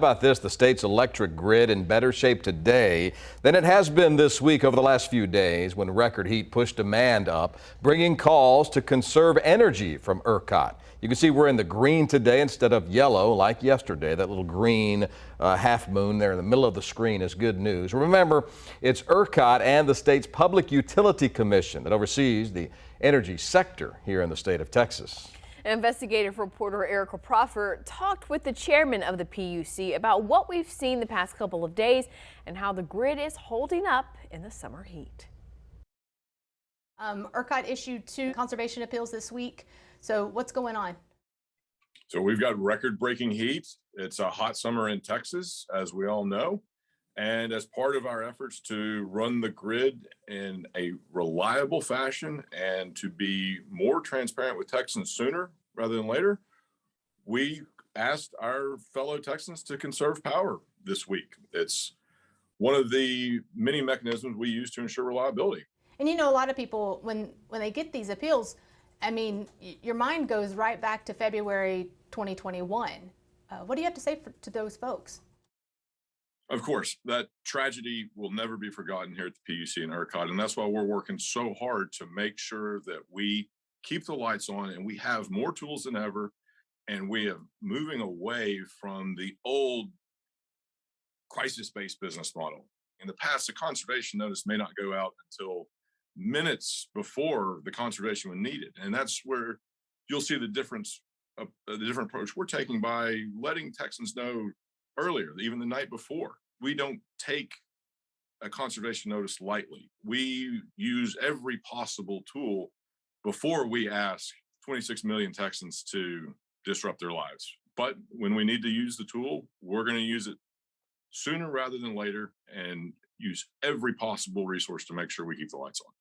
About this, the state's electric grid in better shape today than it has been this week over the last few days when record heat pushed demand up, bringing calls to conserve energy from ERCOT. You can see we're in the green today instead of yellow like yesterday. That little green half moon there in the middle of the screen is good news. Remember, it's ERCOT and the state's Public Utility Commission that oversees the energy sector here in the state of Texas. Investigative reporter Erica Proffer talked with the chairman of the PUC about what we've seen the past couple of days and how the grid is holding up in the summer heat. ERCOT issued 2 conservation appeals this week. So what's going on? So we've got record-breaking heat. It's a hot summer in Texas, as we all know. And as part of our efforts to run the grid in a reliable fashion and to be more transparent with Texans sooner rather than later, we asked our fellow Texans to conserve power this week. It's one of the many mechanisms we use to ensure reliability. And you know, a lot of people, when they get these appeals, I mean, your mind goes right back to February 2021. What do you have to say to those folks? Of course, that tragedy will never be forgotten here at the PUC and ERCOT, and that's why we're working so hard to make sure that we keep the lights on and we have more tools than ever, and we are moving away from the old crisis-based business model. In the past, the conservation notice may not go out until minutes before the conservation was needed, and that's where you'll see the difference of the different approach we're taking by letting Texans know earlier, even the night before. We don't take a conservation notice lightly. We use every possible tool before we ask 26 million Texans to disrupt their lives. But when we need to use the tool, we're going to use it sooner rather than later and use every possible resource to make sure we keep the lights on.